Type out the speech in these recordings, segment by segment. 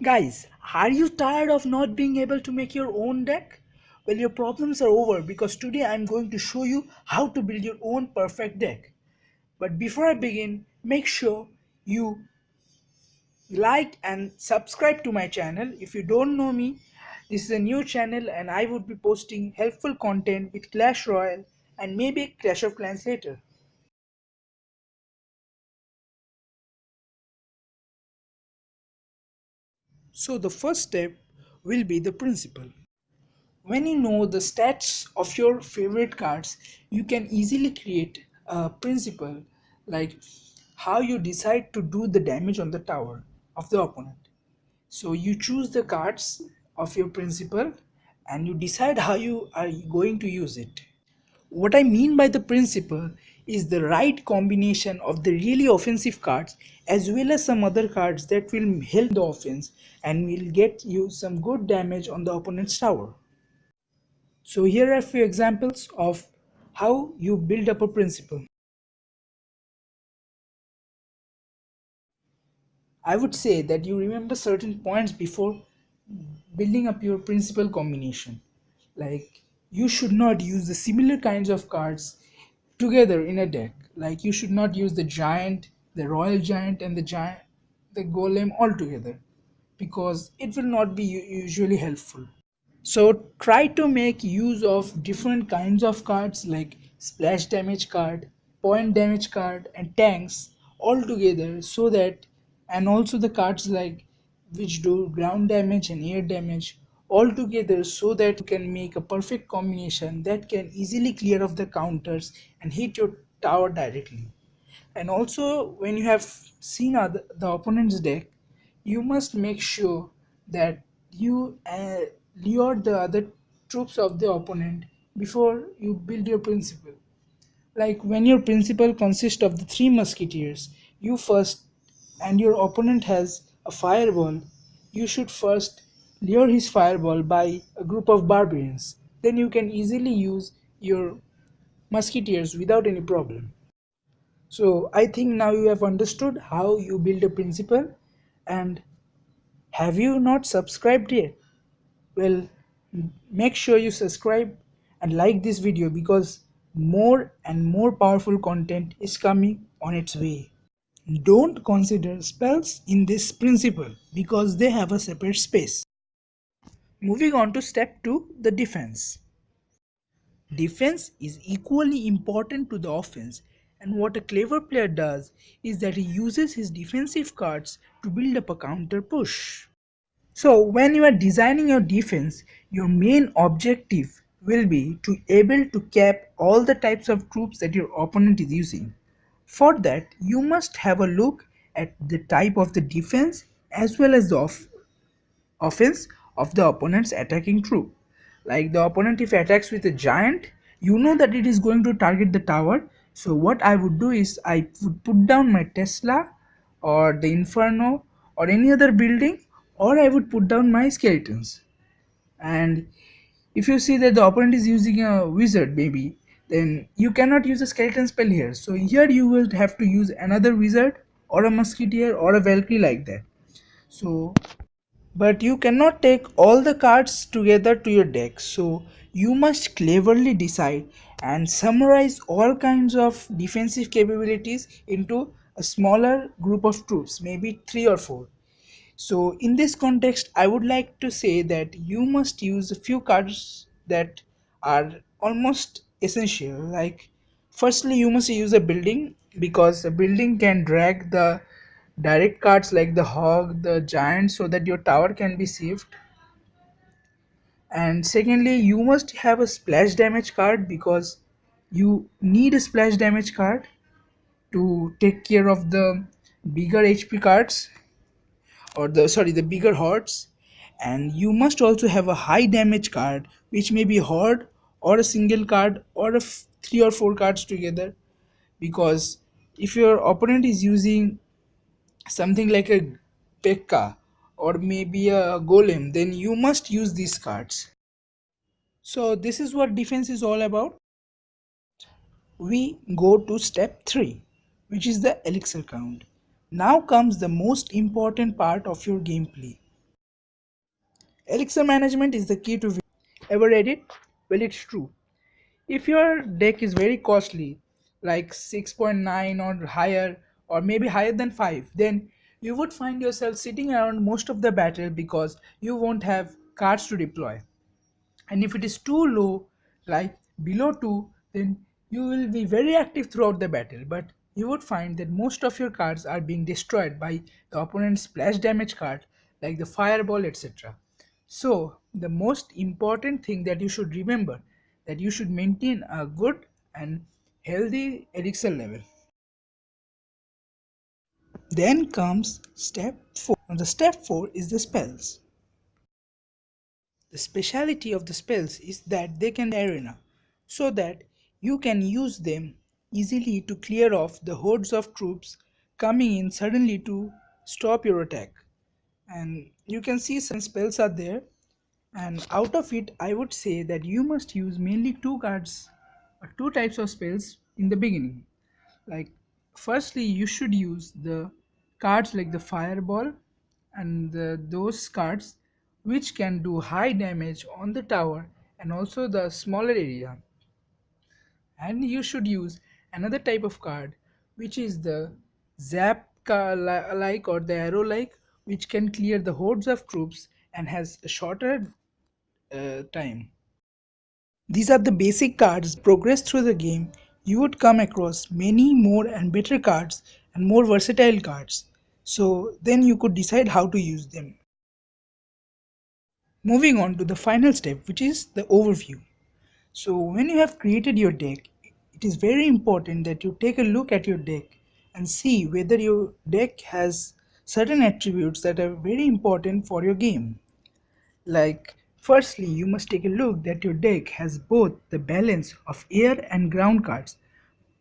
Guys, are you tired of not being able to make your own deck? Well, your problems are over because today I'm going to show you how to build your own perfect deck. But before I begin, make sure you like and subscribe to my channel. If you don't know me, this is a new channel and I would be posting helpful content with Clash Royale and maybe Clash of Clans later. So the first step will be the principle. When you know the stats of your favorite cards, you can easily create a principle like how you decide to do the damage on the tower of the opponent. So you choose the cards of your principle and you decide how you are going to use it. What I mean by the principle is the right combination of the really offensive cards as well as some other cards that will help the offense and will get you some good damage on the opponent's tower. So here are a few examples of how you build up a principle. I would say that you remember certain points before building up your principal combination. Like you should not use the similar kinds of cards together in a deck. Like you should not use the giant, the royal giant and the golem all together because it will not be usually helpful. So try to make use of different kinds of cards like splash damage card, point damage card and tanks all together so that, and also the cards like which do ground damage and air damage all together so that you can make a perfect combination that can easily clear off the counters and hit your tower directly. And also when you have seen the opponent's deck, you must make sure that you lure the other troops of the opponent before you build your principle. Like when your principle consists of the three musketeers, you first, and your opponent has a fireball, you should first lure his fireball by a group of barbarians. Then you can easily use your musketeers without any problem. So I think now you have understood how you build a principle. And have you not subscribed yet? Well, make sure you subscribe and like this video because more and more powerful content is coming on its way. Don't consider spells in this principle because they have a separate space. Moving on to step 2, the defense. Defense is equally important to the offense, and what a clever player does is that he uses his defensive cards to build up a counter push. So when you are designing your defense, your main objective will be to able to cap all the types of troops that your opponent is using. For that, you must have a look at the type of the defense as well as the offense of the opponent's attacking troop. Like the opponent if attacks with a giant, you know that it is going to target the tower. So what I would do is I would put down my Tesla or the Inferno or any other building, or I would put down my skeletons. And if you see that the opponent is using a wizard maybe, then you cannot use a skeleton spell here. So here you will have to use another wizard or a musketeer or a Valkyrie like that. So but you cannot take all the cards together to your deck, so you must cleverly decide and summarize all kinds of defensive capabilities into a smaller group of troops, maybe 3 or 4. So in this context, I would like to say that you must use a few cards that are almost essential. Like firstly, you must use a building because a building can drag the direct cards like the hog, the giant so that your tower can be saved. And secondly, you must have a splash damage card because you need a splash damage card to take care of the bigger HP cards or the bigger hordes. And you must also have a high damage card which may be horde or a single card or three or four cards together, because if your opponent is using something like a Pekka or maybe a golem, then you must use these cards. So this is what defense is all about. We go to step 3, which is the elixir count. Now comes the most important part of your gameplay. Elixir management is the key to win. Ever read it? Well, it's true. If your deck is very costly, like 6.9 or higher, or maybe higher than 5, then you would find yourself sitting around most of the battle because you won't have cards to deploy. And if it is too low, like below 2, then you will be very active throughout the battle, but you would find that most of your cards are being destroyed by the opponent's splash damage card, like the fireball, etc. So the most important thing that you should remember, that you should maintain a good and healthy elixir level. Then comes step 4. Now the step 4 is the spells. The speciality of the spells is that they can arena, so that you can use them easily to clear off the hordes of troops coming in suddenly to stop your attack. And you can see some spells are there, and out of it I would say that you must use mainly two cards or two types of spells in the beginning. Like, firstly you should use the cards like the fireball and those cards which can do high damage on the tower and also the smaller area. And you should use another type of card which is the like or the arrow like, which can clear the hordes of troops and has a shorter time. These are the basic cards. Progress through the game, you would come across many more and better cards and more versatile cards. So then you could decide how to use them. Moving on to the final step, which is the overview. So when you have created your deck, it is very important that you take a look at your deck and see whether your deck has certain attributes that are very important for your game. Like, firstly, you must take a look that your deck has both the balance of air and ground cards,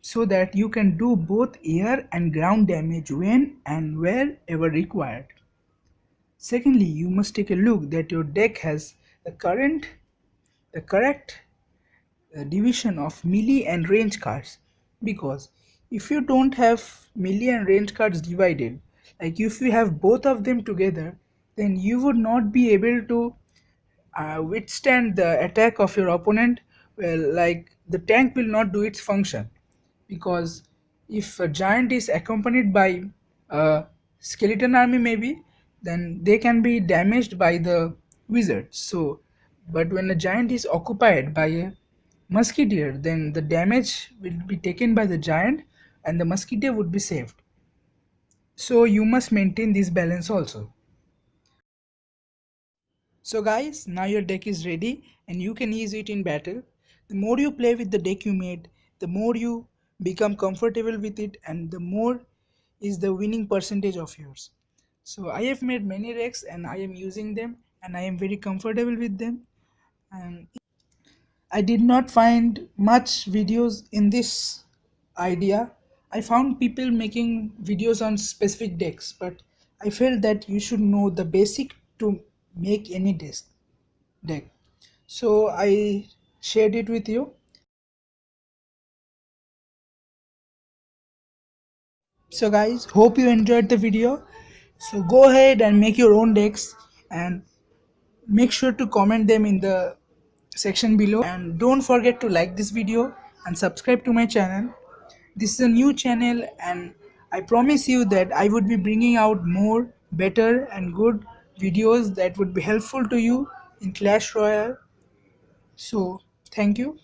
so that you can do both air and ground damage when and wherever required. Secondly, you must take a look that your deck has the correct division of melee and range cards, because if you don't have melee and range cards divided, like if you have both of them together, then you would not be able to withstand the attack of your opponent. Well, like the tank will not do its function, because if a giant is accompanied by a skeleton army maybe, then they can be damaged by the wizard. So but when a giant is occupied by a musketeer, then the damage will be taken by the giant and the musketeer would be saved. So you must maintain this balance also. So guys, now your deck is ready and you can use it in battle. The more you play with the deck you made, the more you become comfortable with it and the more is the winning percentage of yours. So I have made many decks and I am using them and I am very comfortable with them. And I did not find much videos in this idea. I found people making videos on specific decks, but I felt that you should know the basic to make any deck. So I shared it with you. So guys, hope you enjoyed the video. So go ahead and make your own decks and make sure to comment them in the section below, and don't forget to like this video and subscribe to my channel. This is a new channel and I promise you that I would be bringing out more better and good videos that would be helpful to you in Clash Royale. So thank you.